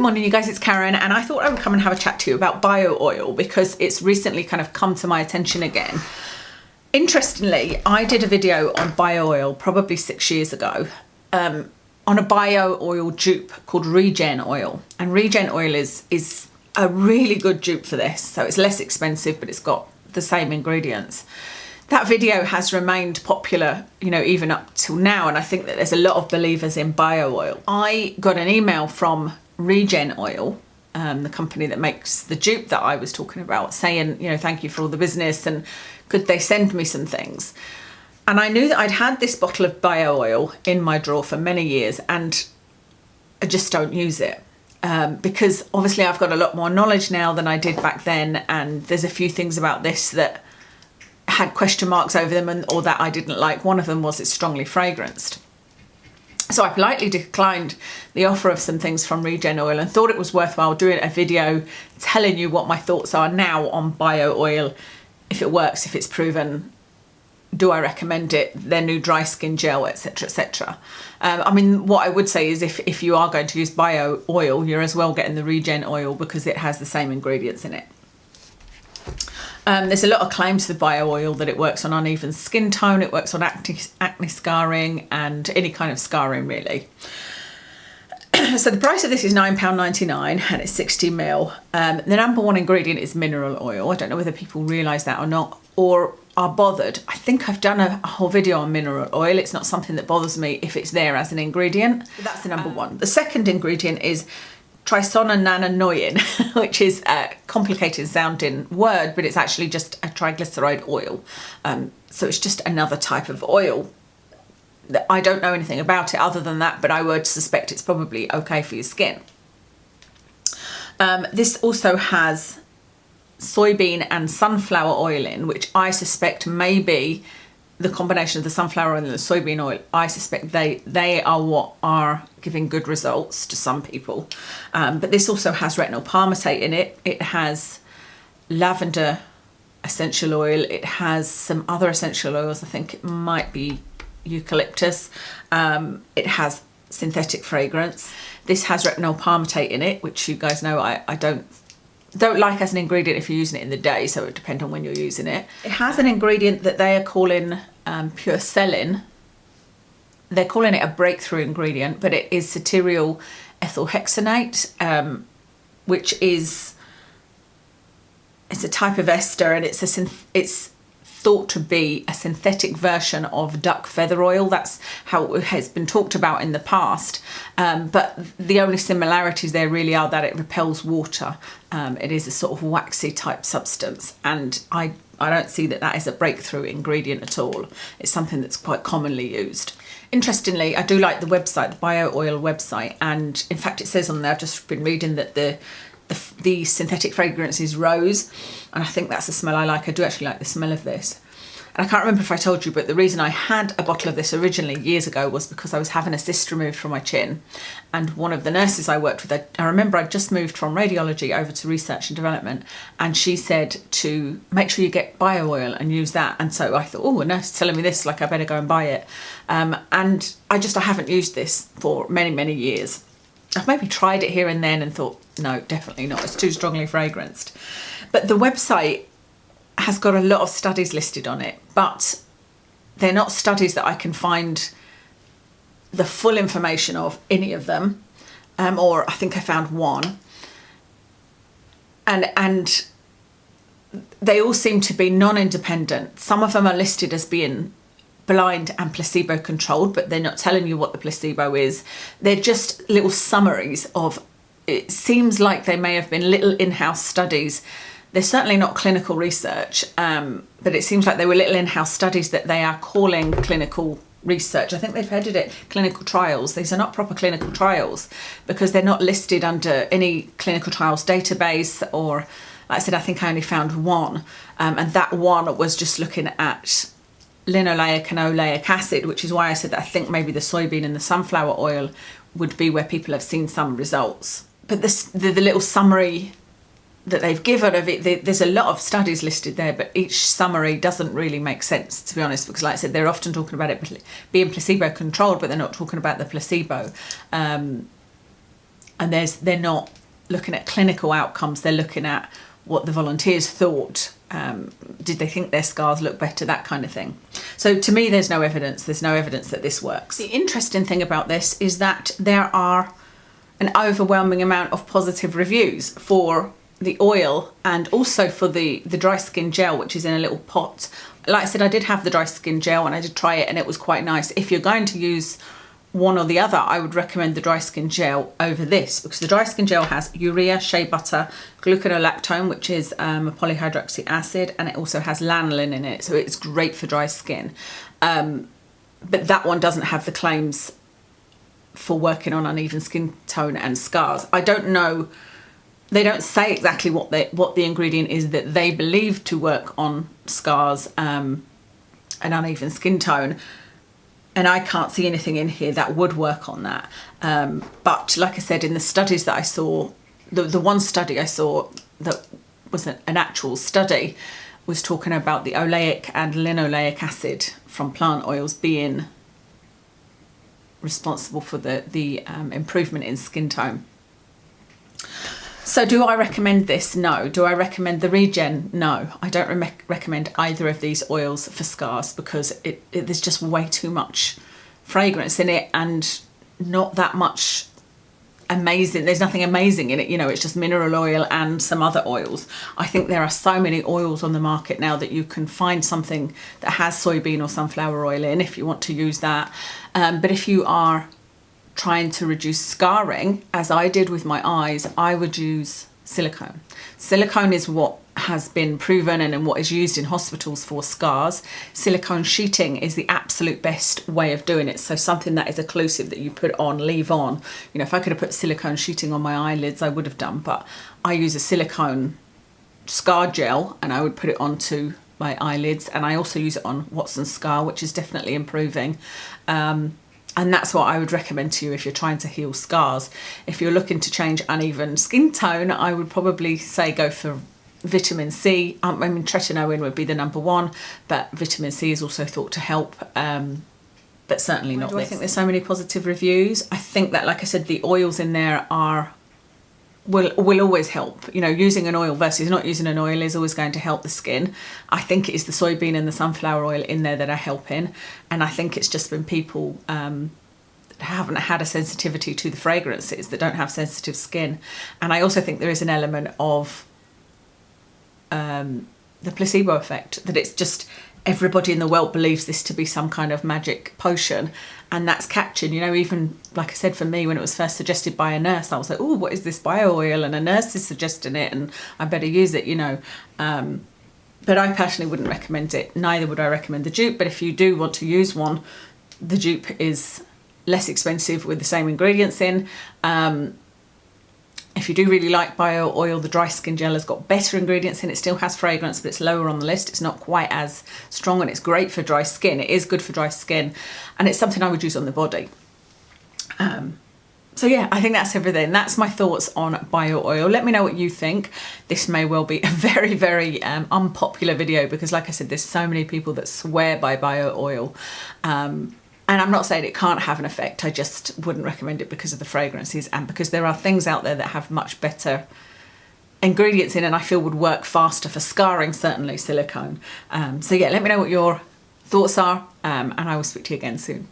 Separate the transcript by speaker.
Speaker 1: Morning you guys, it's Karen, and I thought I would come and have a chat to you about bio oil because it's recently kind of come to my attention again. Interestingly, I did a video on bio oil probably 6 years ago on a bio oil dupe called Regen Oil, and Regen Oil is a really good dupe for this. So it's less expensive, but it's got the same ingredients. That video has remained popular, you know, even up till now, and I think that there's a lot of believers in bio oil. I got an email from Regen Oil, the company that makes the dupe that I was talking about, saying, you know, thank you for all the business and could they send me some things. And I knew that I'd had this bottle of bio oil in my drawer for many years and I just don't use it because obviously I've got a lot more knowledge now than I did back then, and there's a few things about this that had question marks over them or that I didn't like. One of them was it's strongly fragranced. So I politely declined the offer of some things from Regen Oil and thought it was worthwhile doing a video telling you what my thoughts are now on bio oil, if it works, if it's proven, do I recommend it, their new dry skin gel, etc, etc. I mean, what I would say is if you are going to use bio oil, you're as well getting the Regen Oil because it has the same ingredients in it. There's a lot of claims for bio oil that it works on uneven skin tone, it works on acne scarring and any kind of scarring really. So the price of this is £9.99 and it's 60ml. The number one ingredient is mineral oil. I don't know whether people realise that or not, or are bothered. I think I've done a whole video on mineral oil. It's not something that bothers me if it's there as an ingredient. But that's the number one. The second ingredient is triisonananoin, which is a complicated sounding word, but it's actually just a triglyceride oil. So it's just another type of oil. I don't know anything about it other than that, but I would suspect it's probably okay for your skin. This also has soybean and sunflower oil in, which I suspect may be the combination of the sunflower oil and the soybean oil. I suspect they are what are giving good results to some people. But this also has retinol palmitate in it. It has lavender essential oil. It has some other essential oils. I think it might be eucalyptus. It has synthetic fragrance. This has retinol palmitate in it, which you guys know I don't like as an ingredient if you're using it in the day, so it would depend on when you're using it. It has an ingredient that they are calling pure selin. They're calling it a breakthrough ingredient, but it is cetyl ethyl hexanate, which is a type of ester, and it's thought to be a synthetic version of duck feather oil. That's how it has been talked about in the past, but the only similarities there really are that it repels water. It is a sort of waxy type substance, and I don't see that is a breakthrough ingredient at all. It's something that's quite commonly used. Interestingly, I do like the website, the bio oil website, and in fact it says on there, I've just been reading that the synthetic fragrance is rose, and I think that's the smell I like. I do actually like the smell of this. And I can't remember if I told you, but the reason I had a bottle of this originally years ago was because I was having a cyst removed from my chin, and one of the nurses I worked with, I remember I'd just moved from radiology over to research and development, and she said to make sure you get bio oil and use that. And so I thought, oh, a nurse is telling me this, like I better go and buy it. And I haven't used this for many, many years. I've maybe tried it here and then and thought, no, definitely not. It's too strongly fragranced. But the website has got a lot of studies listed on it, but they're not studies that I can find the full information of any of them. Or I think I found one. And they all seem to be non-independent. Some of them are listed as being blind and placebo controlled, but they're not telling you what the placebo is. They're just little summaries of, it seems like they may have been little in-house studies. They're certainly not clinical research, but it seems like they were little in-house studies that they are calling clinical research. I think they've headed it clinical trials. These are not proper clinical trials because they're not listed under any clinical trials database, or like I said, I think I only found one, and that one was just looking at linoleic and oleic acid, which is why I said that I think maybe the soybean and the sunflower oil would be where people have seen some results. But the little summary that they've given of it, there's a lot of studies listed there, but each summary doesn't really make sense, to be honest, because like I said, they're often talking about it being placebo controlled, but they're not talking about the placebo. And and they're not looking at clinical outcomes, they're looking at what the volunteers thought. Did they think their scars look better, that kind of thing. So to me, there's no evidence that this works. The interesting thing about this is that there are an overwhelming amount of positive reviews for the oil and also for the dry skin gel, which is in a little pot. Like I said, I did have the dry skin gel and I did try it and it was quite nice. If you're going to use one or the other, I would recommend the dry skin gel over this, because the dry skin gel has urea, shea butter, gluconolactone, which is a polyhydroxy acid, and it also has lanolin in it, so it's great for dry skin. But that one doesn't have the claims for working on uneven skin tone and scars. I don't know, they don't say exactly what the ingredient is that they believe to work on scars and uneven skin tone. And I can't see anything in here that would work on that. But like I said, in the studies that I saw, the one study I saw that was an actual study was talking about the oleic and linoleic acid from plant oils being responsible for the improvement in skin tone. So do I recommend this? No. Do I recommend the Regen? No. I don't recommend either of these oils for scars, because there's just way too much fragrance in it and not that much amazing. There's nothing amazing in it, you know, it's just mineral oil and some other oils. I think there are so many oils on the market now that you can find something that has soybean or sunflower oil in if you want to use that. But if you are trying to reduce scarring, as I did with my eyes, I would use silicone. Silicone is what has been proven and what is used in hospitals for scars. Silicone sheeting is the absolute best way of doing it. So something that is occlusive that you put on, leave on. You know, if I could have put silicone sheeting on my eyelids, I would have done, but I use a silicone scar gel and I would put it onto my eyelids, and I also use it on Watson's scar, which is definitely improving. And that's what I would recommend to you if you're trying to heal scars. If you're looking to change uneven skin tone, I would probably say go for vitamin C. I mean, tretinoin would be the number one, but vitamin C is also thought to help, but certainly not this. I think there's so many positive reviews. I think that, like I said, the oils in there will always help. You know, using an oil versus not using an oil is always going to help the skin. I think it is the soybean and the sunflower oil in there that are helping, and I think it's just been people that haven't had a sensitivity to the fragrances, that don't have sensitive skin. And I also think there is an element of the placebo effect, that it's just everybody in the world believes this to be some kind of magic potion, and that's catching. You know, even like I said, for me, when it was first suggested by a nurse, I was like, oh, what is this bio oil? And a nurse is suggesting it and I better use it, you know. But I personally wouldn't recommend it. Neither would I recommend the Dupe, but if you do want to use one, the Dupe is less expensive with the same ingredients in. If you do really like bio oil, the dry skin gel has got better ingredients in it. Still has fragrance, but it's lower on the list. It's not quite as strong, and it's great for dry skin. It is good for dry skin, and it's something I would use on the body. So yeah, I think that's everything. That's my thoughts on bio oil. Let me know what you think. This may well be a very, very unpopular video, because like I said, there's so many people that swear by bio oil. And I'm not saying it can't have an effect, I just wouldn't recommend it because of the fragrances, and because there are things out there that have much better ingredients in and I feel would work faster for scarring, certainly silicone. So yeah, let me know what your thoughts are, and I will speak to you again soon.